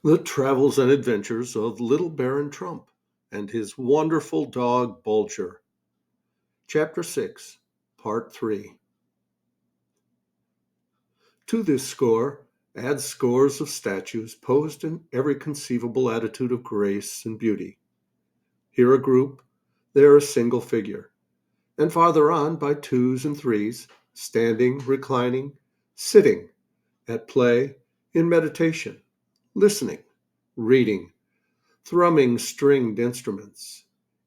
The Travels and Adventures of Little Baron Trump and His Wonderful Dog Bulger. Chapter 6, Part 3. To this score, add scores of statues posed in every conceivable attitude of grace and beauty. Here a group, there a single figure, and farther on by twos and threes, standing, reclining, sitting, at play, in meditation, listening, reading, thrumming stringed instruments,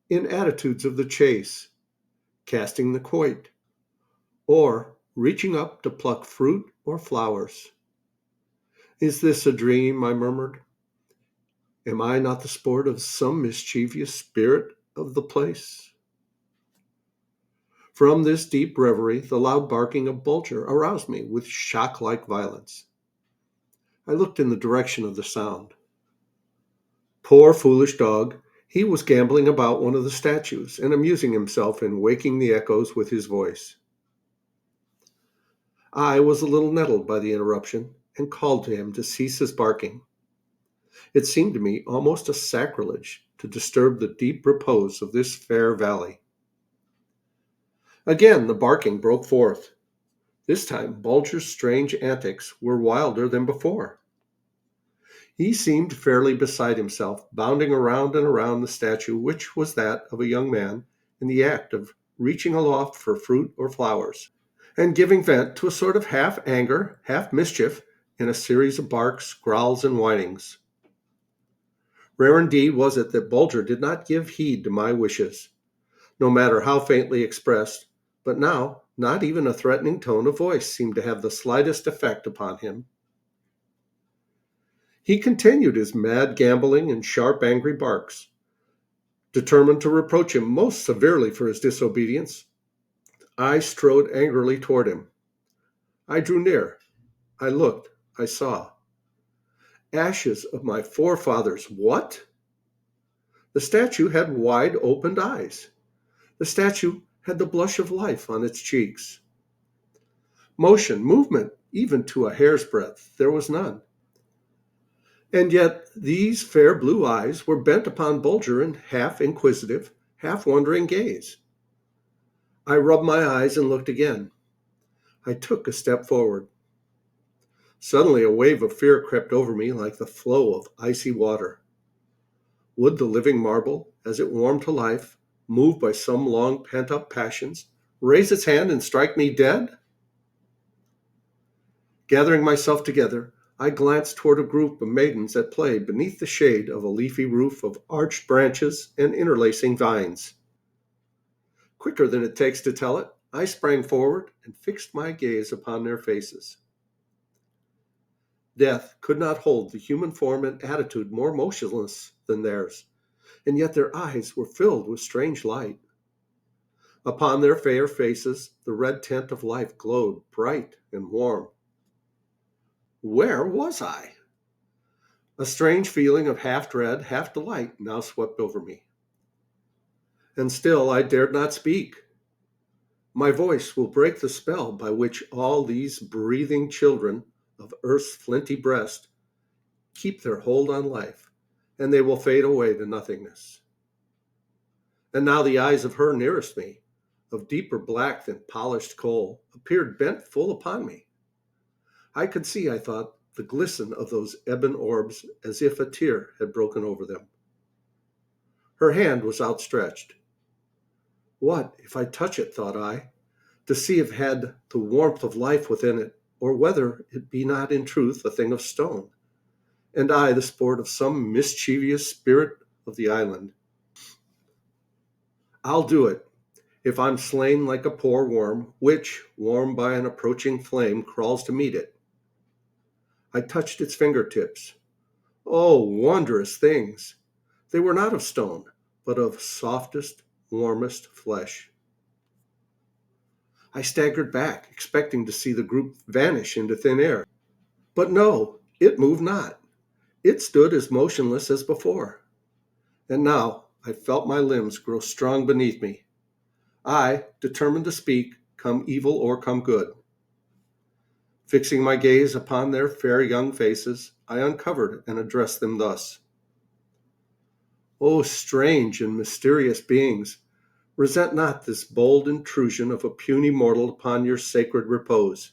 in attitudes of the chase, casting the quoit, or reaching up to pluck fruit or flowers. Is this a dream? I murmured. Am I not the sport of some mischievous spirit of the place? From this deep reverie, the loud barking of Bulger aroused me with shock like violence. I looked in the direction of the sound. Poor foolish dog, he was gambling about one of the statues and amusing himself in waking the echoes with his voice. I was a little nettled by the interruption and called to him to cease his barking. It seemed to me almost a sacrilege to disturb the deep repose of this fair valley. Again the barking broke forth. This time Bulger's strange antics were wilder than before. He seemed fairly beside himself, bounding around and around the statue, which was that of a young man in the act of reaching aloft for fruit or flowers, and giving vent to a sort of half anger, half mischief, in a series of barks, growls, and whinings. Rare indeed was it that Bulger did not give heed to my wishes, no matter how faintly expressed, but now not even a threatening tone of voice seemed to have the slightest effect upon him. He continued his mad gambolling and sharp angry barks. Determined to reproach him most severely for his disobedience, I strode angrily toward him. I drew near. I looked. I saw. Ashes of my forefathers. What? The statue had wide opened eyes. The statue had the blush of life on its cheeks. Motion, movement, even to a hair's breadth, there was none. And yet these fair blue eyes were bent upon Bulger in half inquisitive, half wondering gaze. I rubbed my eyes and looked again. I took a step forward. Suddenly a wave of fear crept over me like the flow of icy water. Would the living marble, as it warmed to life, moved by some long pent-up passions, raise its hand and strike me dead? Gathering myself together, I glanced toward a group of maidens at play beneath the shade of a leafy roof of arched branches and interlacing vines. Quicker than it takes to tell it, I sprang forward and fixed my gaze upon their faces. Death could not hold the human form and attitude more motionless than theirs, and yet their eyes were filled with strange light. Upon their fair faces the red tint of life glowed bright and warm. Where was I? A strange feeling of half dread, half delight now swept over me. And still I dared not speak. My voice will break the spell by which all these breathing children of earth's flinty breast keep their hold on life, and they will fade away to nothingness. And now the eyes of her nearest me, of deeper black than polished coal, appeared bent full upon me. I could see, I thought, the glisten of those ebon orbs as if a tear had broken over them. Her hand was outstretched. What if I touch it, thought I, to see if it had the warmth of life within it, or whether it be not in truth a thing of stone, and I the sport of some mischievous spirit of the island. I'll do it, if I'm slain like a poor worm, which, warmed by an approaching flame, crawls to meet it. I touched its fingertips. Oh, wondrous things! They were not of stone, but of softest, warmest flesh. I staggered back, expecting to see the group vanish into thin air. But no, it moved not. It stood as motionless as before. And now I felt my limbs grow strong beneath me. I, determined to speak, come evil or come good. Fixing my gaze upon their fair young faces, I uncovered and addressed them thus: O strange and mysterious beings, resent not this bold intrusion of a puny mortal upon your sacred repose.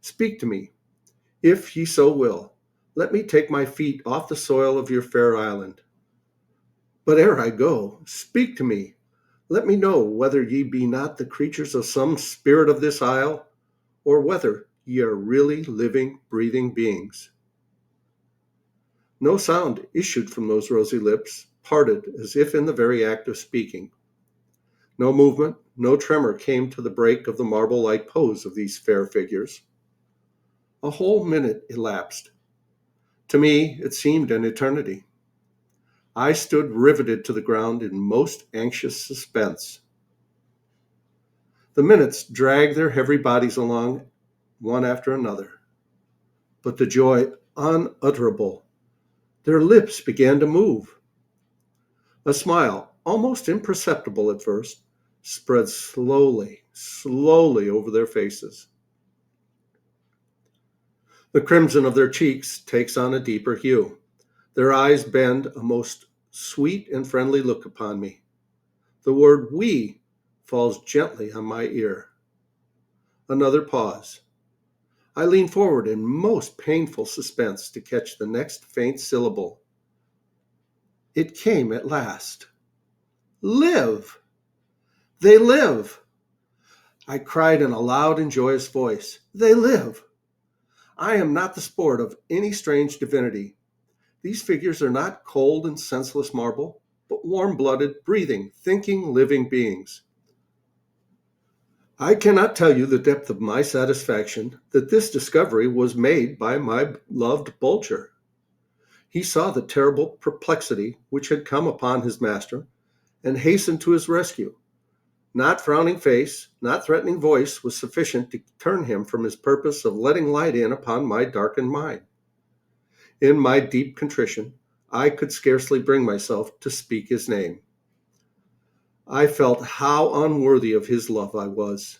Speak to me, if ye so will. Let me take my feet off the soil of your fair island. But ere I go, speak to me. Let me know whether ye be not the creatures of some spirit of this isle, or whether ye are really living, breathing beings. No sound issued from those rosy lips, parted as if in the very act of speaking. No movement, no tremor came to the break of the marble-like pose of these fair figures. A whole minute elapsed. To me, it seemed an eternity. I stood riveted to the ground in most anxious suspense. The minutes dragged their heavy bodies along, one after another. But the joy unutterable. Their lips began to move. A smile, almost imperceptible at first, spread slowly, slowly over their faces. The crimson of their cheeks takes on a deeper hue. Their eyes bend a most sweet and friendly look upon me. The word "we" falls gently on my ear. Another pause. I lean forward in most painful suspense to catch the next faint syllable. It came at last. Live! They live! I cried in a loud and joyous voice. They live! I am not the sport of any strange divinity. These figures are not cold and senseless marble, but warm-blooded, breathing, thinking, living beings. I cannot tell you the depth of my satisfaction that this discovery was made by my loved Bulger. He saw the terrible perplexity which had come upon his master, and hastened to his rescue. Not frowning face, not threatening voice was sufficient to turn him from his purpose of letting light in upon my darkened mind. In my deep contrition, I could scarcely bring myself to speak his name. I felt how unworthy of his love I was.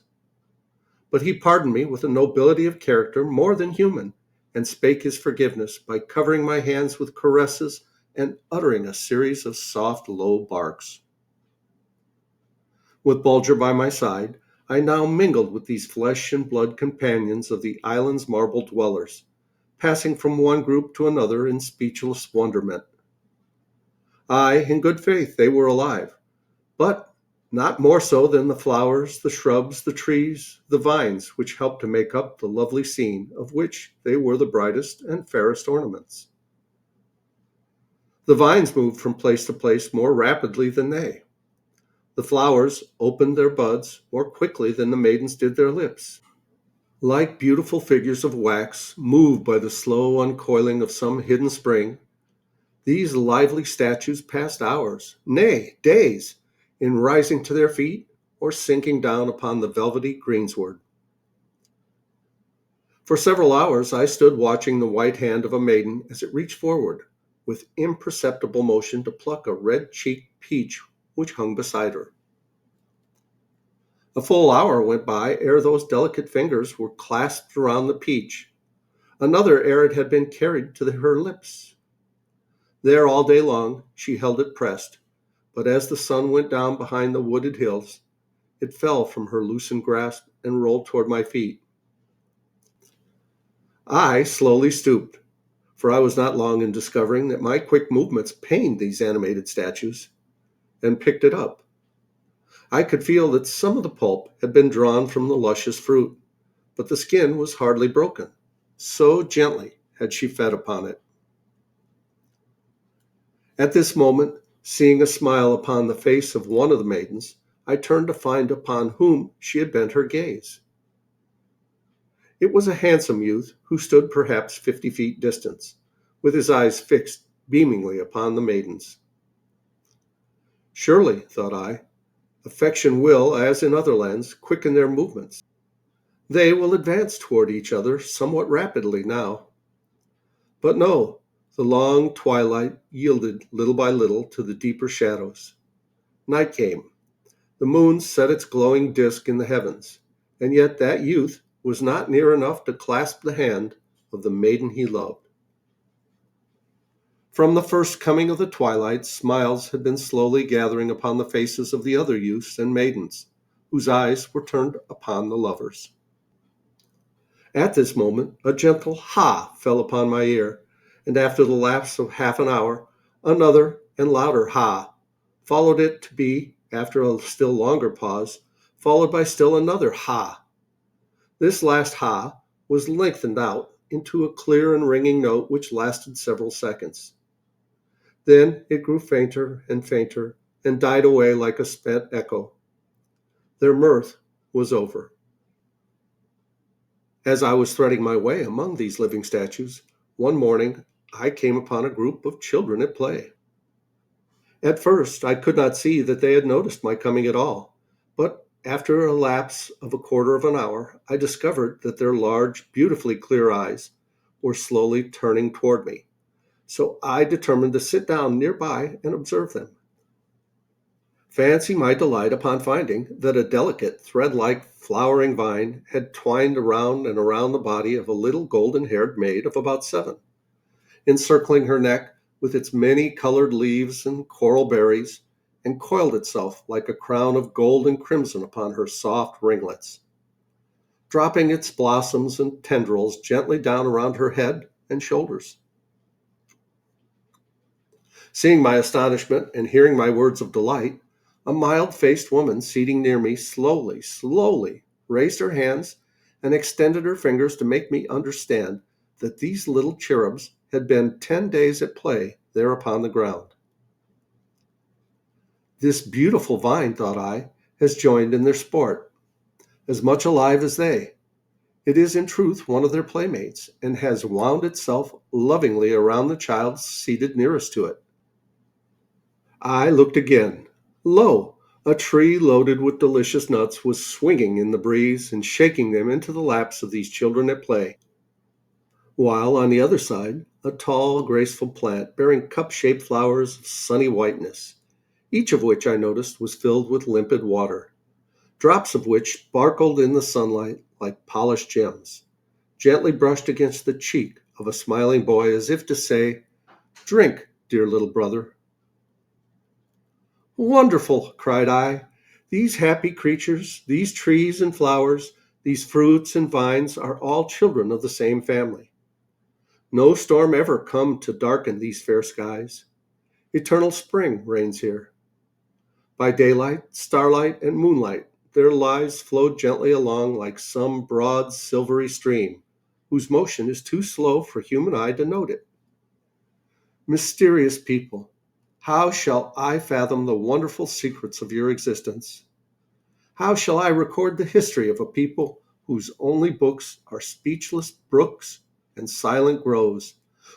But he pardoned me with a nobility of character more than human, and spake his forgiveness by covering my hands with caresses and uttering a series of soft, low barks. With Bulger by my side, I now mingled with these flesh and blood companions of the island's marble dwellers, passing from one group to another in speechless wonderment. Aye, in good faith, they were alive, but not more so than the flowers, the shrubs, the trees, the vines which helped to make up the lovely scene of which they were the brightest and fairest ornaments. The vines moved from place to place more rapidly than they. The flowers opened their buds more quickly than the maidens did their lips. Like beautiful figures of wax, moved by the slow uncoiling of some hidden spring, these lively statues passed hours, nay, days, in rising to their feet or sinking down upon the velvety greensward. For several hours I stood watching the white hand of a maiden as it reached forward, with imperceptible motion, to pluck a red-cheeked peach which hung beside her. A full hour went by ere those delicate fingers were clasped around the peach, another ere it had been carried to her lips. There all day long she held it pressed, but as the sun went down behind the wooded hills, it fell from her loosened grasp and rolled toward my feet. I slowly stooped, for I was not long in discovering that my quick movements pained these animated statues, and picked it up. I could feel that some of the pulp had been drawn from the luscious fruit, but the skin was hardly broken. So gently had she fed upon it. At this moment, seeing a smile upon the face of one of the maidens, I turned to find upon whom she had bent her gaze. It was a handsome youth who stood perhaps 50 feet distant, with his eyes fixed beamingly upon the maidens. Surely, thought I, affection will, as in other lands, quicken their movements. They will advance toward each other somewhat rapidly now. But no, the long twilight yielded little by little to the deeper shadows. Night came. The moon set its glowing disk in the heavens, and yet that youth was not near enough to clasp the hand of the maiden he loved. From the first coming of the twilight, smiles had been slowly gathering upon the faces of the other youths and maidens, whose eyes were turned upon the lovers. At this moment, a gentle ha fell upon my ear, and after the lapse of half an hour, another and louder ha followed it, to be, after a still longer pause, followed by still another ha. This last ha was lengthened out into a clear and ringing note which lasted several seconds. Then it grew fainter and died away like a spent echo. Their mirth was over. As I was threading my way among these living statues, one morning I came upon a group of children at play. At first I could not see that they had noticed my coming at all, but after a lapse of a quarter of an hour, I discovered that their large, beautifully clear eyes were slowly turning toward me. So I determined to sit down nearby and observe them. Fancy my delight upon finding that a delicate, thread-like flowering vine had twined around and around the body of a little golden-haired maid of about 7, encircling her neck with its many-colored leaves and coral berries, and coiled itself like a crown of gold and crimson upon her soft ringlets, dropping its blossoms and tendrils gently down around her head and shoulders. Seeing my astonishment and hearing my words of delight, a mild-faced woman seating near me slowly raised her hands and extended her fingers to make me understand that these little cherubs had been 10 days at play there upon the ground. This beautiful vine, thought I, has joined in their sport, as much alive as they. It is in truth one of their playmates, and has wound itself lovingly around the child seated nearest to it. I looked again. Lo! A tree loaded with delicious nuts was swinging in the breeze and shaking them into the laps of these children at play, while on the other side, a tall, graceful plant bearing cup-shaped flowers of sunny whiteness, each of which I noticed was filled with limpid water, drops of which sparkled in the sunlight like polished gems, gently brushed against the cheek of a smiling boy as if to say, "Drink, dear little brother." "Wonderful!" cried I. "These happy creatures, these trees and flowers, these fruits and vines are all children of the same family. No storm ever come to darken these fair skies. Eternal spring reigns here. By daylight, starlight, and moonlight, their lives flow gently along like some broad silvery stream, whose motion is too slow for human eye to note it. Mysterious people, how shall I fathom the wonderful secrets of your existence? How shall I record the history of a people whose only books are speechless brooks and silent groves,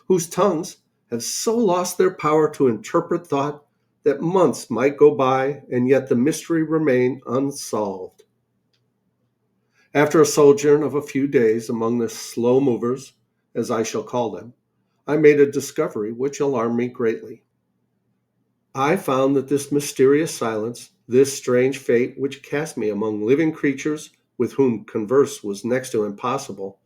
whose tongues have so lost their power to interpret thought that months might go by and yet the mystery remain unsolved? After a sojourn of a few days among the slow movers, as I shall call them, I made a discovery which alarmed me greatly. I found that this mysterious silence, this strange fate which cast me among living creatures with whom converse was next to impossible,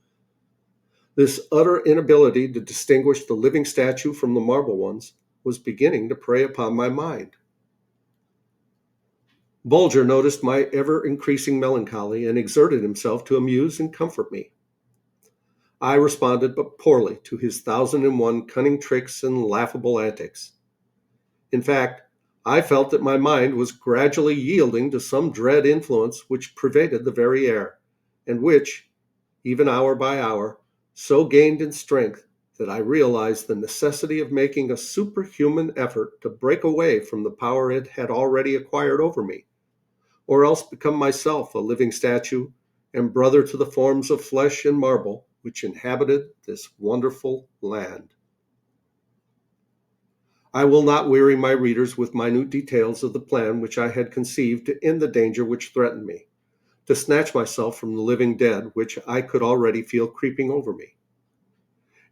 this utter inability to distinguish the living statue from the marble ones, was beginning to prey upon my mind. Bulger noticed my ever-increasing melancholy and exerted himself to amuse and comfort me. I responded but poorly to his 1,001 cunning tricks and laughable antics. In fact, I felt that my mind was gradually yielding to some dread influence which pervaded the very air, and which, even hour by hour, so gained in strength that I realized the necessity of making a superhuman effort to break away from the power it had already acquired over me, or else become myself a living statue and brother to the forms of flesh and marble which inhabited this wonderful land. I will not weary my readers with minute details of the plan which I had conceived to end the danger which threatened me, to snatch myself from the living dead which I could already feel creeping over me.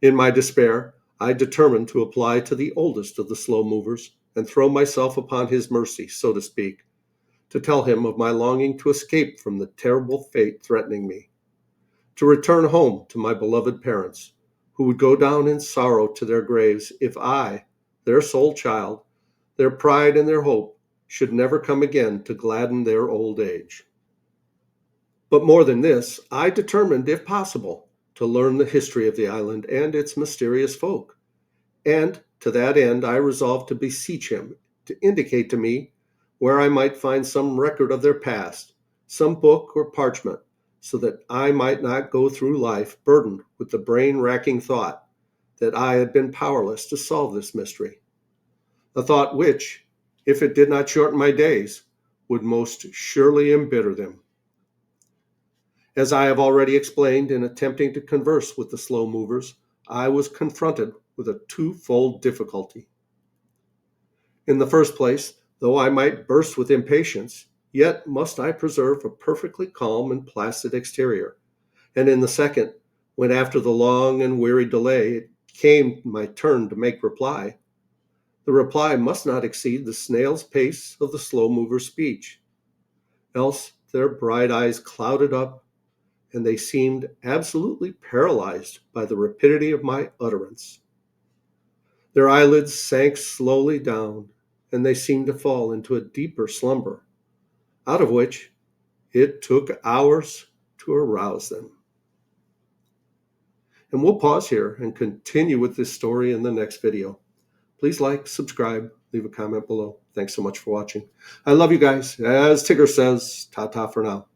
In my despair, I determined to apply to the oldest of the slow movers and throw myself upon his mercy, so to speak, to tell him of my longing to escape from the terrible fate threatening me. to return home to my beloved parents, who would go down in sorrow to their graves if I, their sole child, their pride and their hope, should never come again to gladden their old age. But more than this, I determined, if possible, to learn the history of the island and its mysterious folk. And to that end, I resolved to beseech him to indicate to me where I might find some record of their past, some book or parchment, so that I might not go through life burdened with the brain racking thought that I had been powerless to solve this mystery. A thought which, if it did not shorten my days, would most surely embitter them. As I have already explained, in attempting to converse with the slow movers, I was confronted with a twofold difficulty. In the first place, though I might burst with impatience, yet must I preserve a perfectly calm and placid exterior. And in the second, when after the long and weary delay it came my turn to make reply, the reply must not exceed the snail's pace of the slow mover's speech, else their bright eyes clouded up, and they seemed absolutely paralyzed by the rapidity of my utterance. Their eyelids sank slowly down, and they seemed to fall into a deeper slumber, out of which it took hours to arouse them. And we'll pause here and continue with this story in the next video. Please like, subscribe, leave a comment below. Thanks so much for watching. I love you guys. As Tigger says, ta-ta for now.